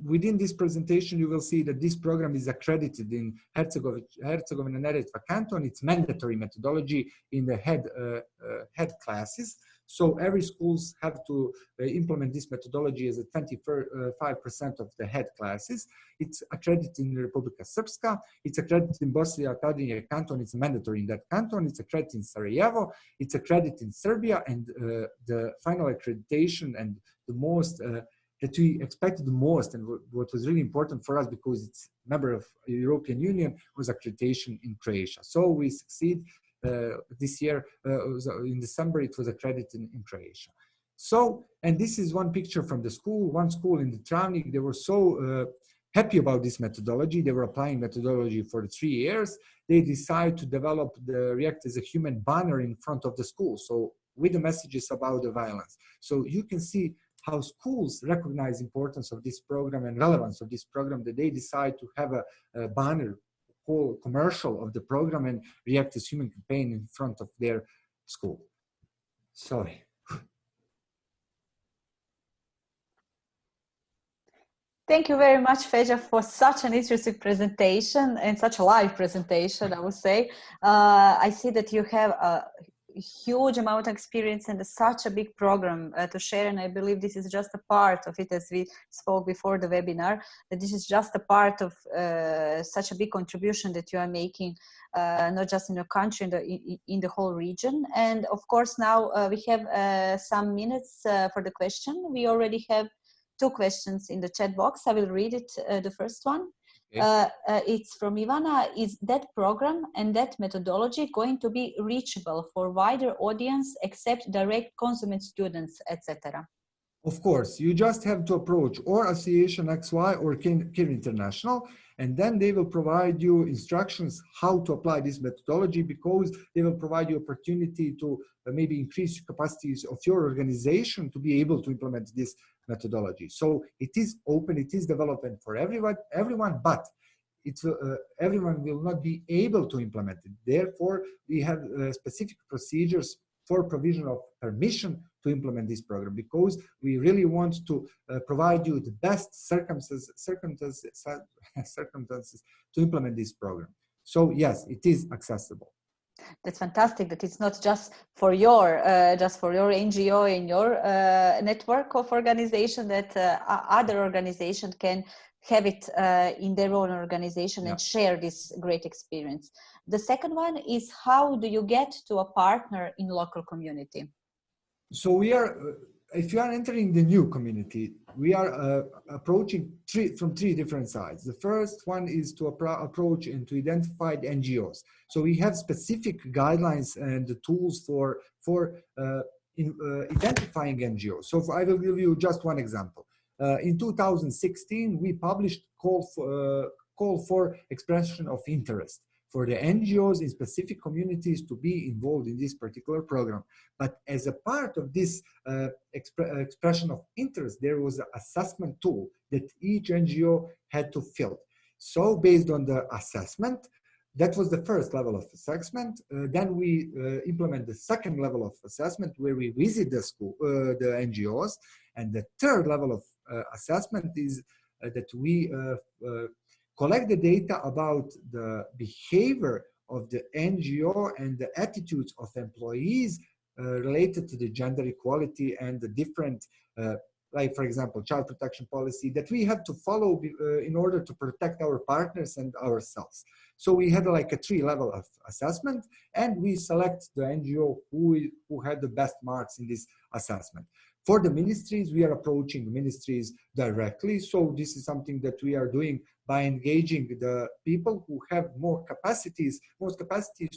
Within this presentation, you will see that this program is accredited in Herzegovina-Neretva Canton. It's mandatory methodology in the head classes. So every schools have to implement this methodology as a 25% of the head classes. It's accredited in Republika Srpska. It's accredited in Bosnia-podrinje Canton. It's mandatory in that canton. It's accredited in Sarajevo. It's accredited in Serbia. And the final accreditation and the most that we expected the most, and what was really important for us because it's a member of the European Union, was accreditation in Croatia. So we succeed this year, in December, it was accredited in Croatia. So, and this is one picture from the school, one school in the Travnik. They were so happy about this methodology. They were applying methodology for 3 years. They decided to develop the React as a Human banner in front of the school. So with the messages about the violence. So you can see how schools recognize importance of this program and relevance of this program, that they decide to have a banner, whole commercial of the program and React as Human campaign in front of their school. Sorry. Thank you very much, Feja, for such an interesting presentation and such a live presentation, I would say. I see that you have a huge amount of experience and such a big program to share, and I believe this is just a part of it, as we spoke before the webinar, that this is just a part of such a big contribution that you are making, not just in your country, in the whole region. And of course now we have some minutes for the question. We already have two questions in the chat box. I will read it, the first one. Okay. It's from Ivana. Is that program and that methodology going to be reachable for wider audience except direct consummate students, etc.? Of course, you just have to approach or Association XY or KIR International, and then they will provide you instructions how to apply this methodology, because they will provide you opportunity to maybe increase capacities of your organization to be able to implement this methodology. So it is open, it is development for everyone, but everyone will not be able to implement it. Therefore, we have specific procedures for provision of permission to implement this program, because we really want to provide you the best circumstances to implement this program. So yes, it is accessible. That's fantastic. That it's not just for your NGO in your network of organization, that other organization can have it in their own organization and share this great experience. The second one is, how do you get to a partner in local community? So we are, if you are entering the new community, we are approaching from three different sides. The first one is to approach and to identify the NGOs. So we have specific guidelines and the tools for identifying NGOs. So I will give you just one example. In 2016, we published call for expression of interest for the NGOs in specific communities to be involved in this particular program. But as a part of this expression of interest, there was an assessment tool that each NGO had to fill. So based on the assessment, that was the first level of assessment. Then we implement the second level of assessment, where we visit the school, the NGOs. And the third level of assessment is that we collect the data about the behavior of the NGO and the attitudes of employees related to the gender equality and the different, like for example, child protection policy that we have to follow in order to protect our partners and ourselves. So we had like a 3-level of assessment, and we select the NGO who had the best marks in this assessment. For the ministries, we are approaching the ministries directly. So this is something that we are doing by engaging the people who have most capacities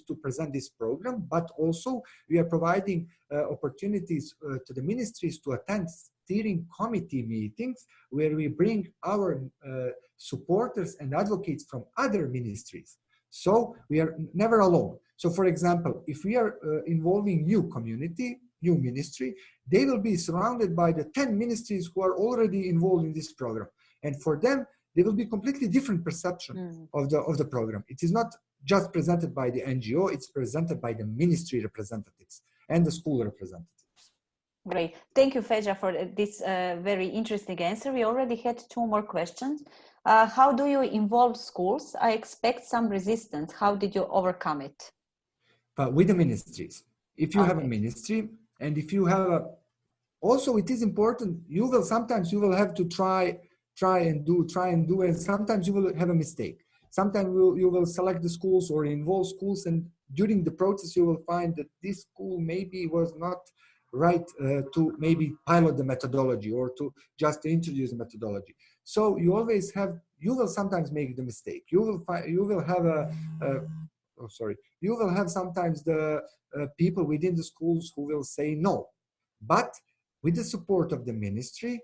to present this program, but also we are providing opportunities to the ministries to attend steering committee meetings, where we bring our supporters and advocates from other ministries. So we are never alone. So for example, if we are involving new community, new ministry, they will be surrounded by the 10 ministries who are already involved in this program. And for them, there will be completely different perception of the program. It is not just presented by the NGO, it's presented by the ministry representatives and the school representatives. Great. Thank you, Feja, for this very interesting answer. We already had 2 more questions. How do you involve schools? I expect some resistance. How did you overcome it? With the ministries. If you have a ministry, and if you have a, also it is important, sometimes you will have to try and do, and sometimes you will have a mistake. Sometimes you will select the schools or involve schools, and during the process you will find that this school maybe was not right to maybe pilot the methodology or to just introduce the methodology. So you will sometimes make the mistake. You will have sometimes the people within the schools who will say no. But with the support of the ministry,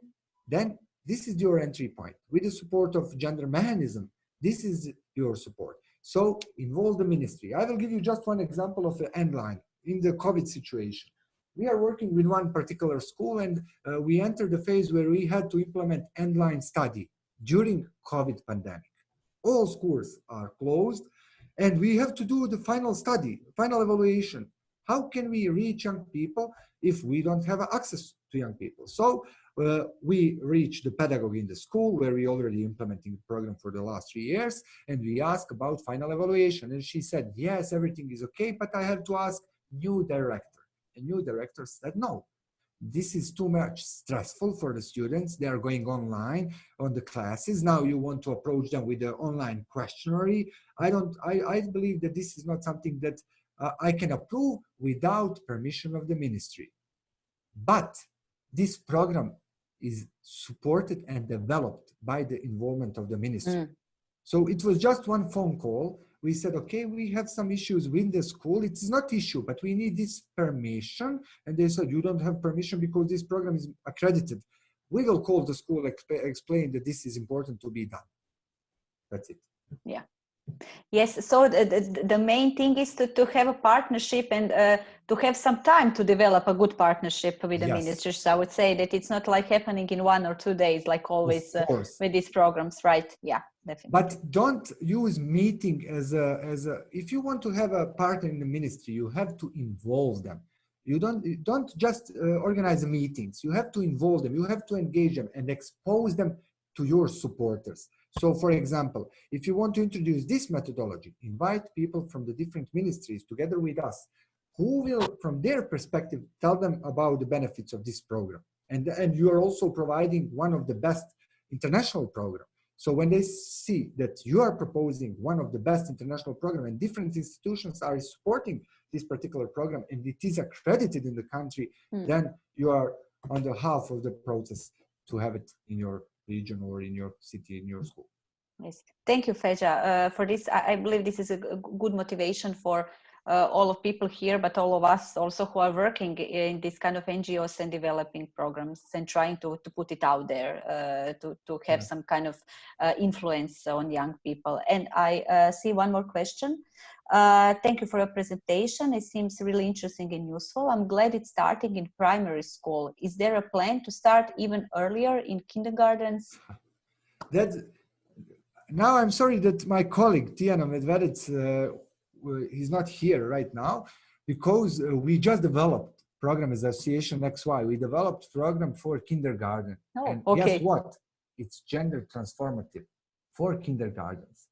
then this is your entry point. With the support of gender mechanism, this is your support. So involve the ministry. I will give you just one example of the end line in the COVID situation. We are working with one particular school, and we entered the phase where we had to implement end-line study during COVID pandemic. All schools are closed, and we have to do the final study, final evaluation. How can we reach young people if we don't have access to young people? So we reached the pedagogue in the school, where we already implementing the program for the last 3 years, and we asked about final evaluation. And she said, yes, everything is okay, but I have to ask new director. The new director said, no, this is too much stressful for the students. They are going online on the classes. Now you want to approach them with the online questionnaire. I believe that this is not something that I can approve without permission of the ministry. But this program is supported and developed by the involvement of the ministry. Mm. So it was just one phone call. We said, okay, we have some issues with the school. It is not issue, but we need this permission. And they said, you don't have permission because this program is accredited. We will call the school, explain that this is important to be done. That's it. Yeah. Yes, so the main thing is to have a partnership and to have some time to develop a good partnership with the ministers. So I would say that it's not like happening in 1 or 2 days, like always with these programs, right? Yeah, definitely. But don't use meeting as a, if you want to have a partner in the ministry, you have to involve them. You don't just organize meetings. You have to involve them. You have to engage them and expose them to your supporters. So, for example, if you want to introduce this methodology, invite people from the different ministries together with us, who will, from their perspective, tell them about the benefits of this program. And you are also providing one of the best international programs. So when they see that you are proposing one of the best international programs and different institutions are supporting this particular program and it is accredited in the country, then you are on the half of the process to have it in your region or in your city, in your school. Yes, thank you, Feja, for this. I believe this is a good motivation for all of people here, but all of us also who are working in this kind of NGOs and developing programs and trying to put it out there to have some kind of influence on young people. And I see one more question. Thank you for your presentation. It seems really interesting and useful. I'm glad it's starting in primary school. Is there a plan to start even earlier in kindergartens? Now I'm sorry that my colleague Tijana Medvedec, he's not here right now, because we just developed program Association XY. We developed program for kindergarten. And guess what? It's gender transformative for kindergartens.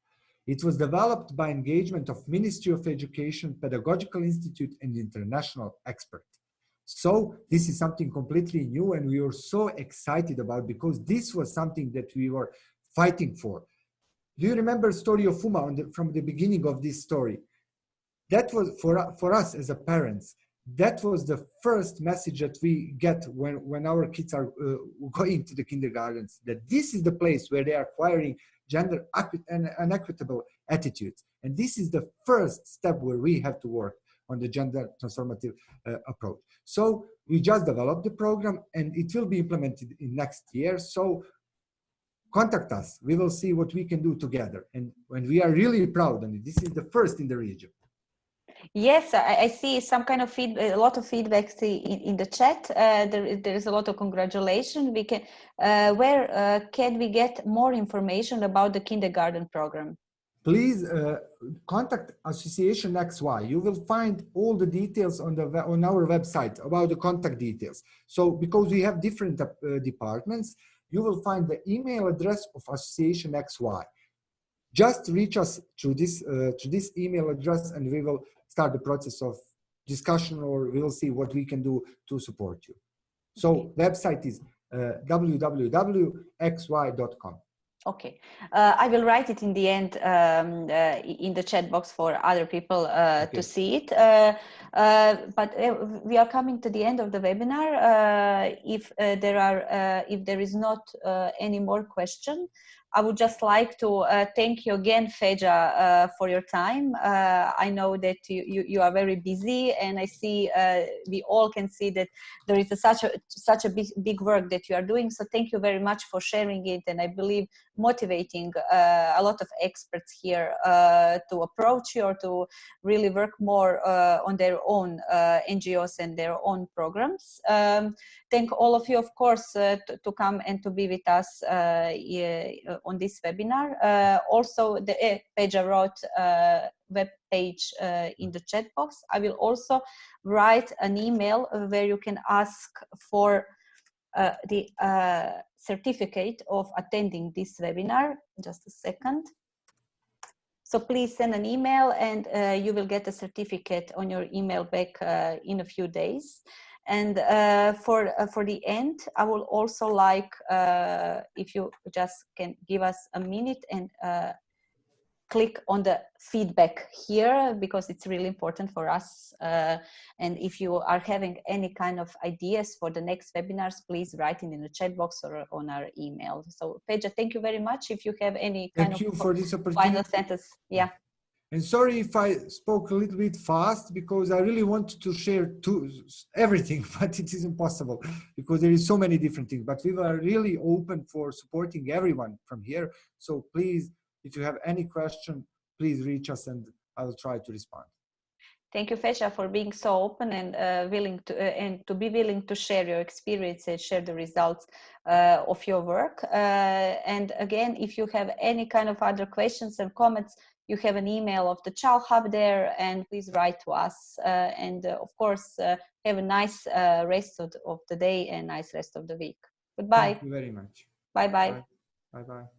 It was developed by engagement of Ministry of Education, Pedagogical Institute, and international experts. So this is something completely new, and we were so excited about, because this was something that we were fighting for. Do you remember the story of Uma from the beginning of this story? That was for us as a parents, that was the first message that we get when our kids are going to the kindergartens, that this is the place where they are acquiring gender and equitable attitudes. And this is the first step where we have to work on the gender transformative approach. So we just developed the program and it will be implemented in next year. So contact us. We will see what we can do together. And when we are really proud, and this is the first in the region. Yes, I see some kind of feedback, a lot of feedback in the chat. There is a lot of congratulations. We can, where can we get more information about the kindergarten program? Please contact Association XY. You will find all the details on our website about the contact details. So because we have different departments, you will find the email address of Association XY. Just reach us through this email address and we will start the process of discussion, or we will see what we can do to support you. So website is www.xy.com. Okay, I will write it in the end in the chat box for other people to see it. But we are coming to the end of the webinar. If there is not any more question, I would just like to thank you again, Feja, for your time. I know that you are very busy, and I see we all can see that there is such a big work that you are doing. So thank you very much for sharing it, and I believe motivating a lot of experts here to approach you or to really work more on their own NGOs and their own programs. Thank all of you, of course, to come and to be with us on this webinar. Also, the Peja wrote web page in the chat box. I will also write an email where you can ask for the certificate of attending this webinar. Just a second. So please send an email and you will get a certificate on your email back in a few days. And for the end, I will also like if you just can give us a minute and click on the feedback here, because it's really important for us. And if you are having any kind of ideas for the next webinars, please write it in the chat box or on our email. So Peja, thank you very much. If you have any kind Thank you of for this opportunity. final sentence. Yeah. And sorry if I spoke a little bit fast, because I really wanted to share everything, but it is impossible because there is so many different things. But we were really open for supporting everyone from here. So please, if you have any question, please reach us and I will try to respond. Thank you, Feja, for being so open and willing to be willing to share your experience and share the results of your work. And again, if you have any kind of other questions and comments, you have an email of the Chow Hub there, and please write to us. And of course, have a nice rest of the day and nice rest of the week. Goodbye. Thank you very much. Bye-bye. Bye-bye.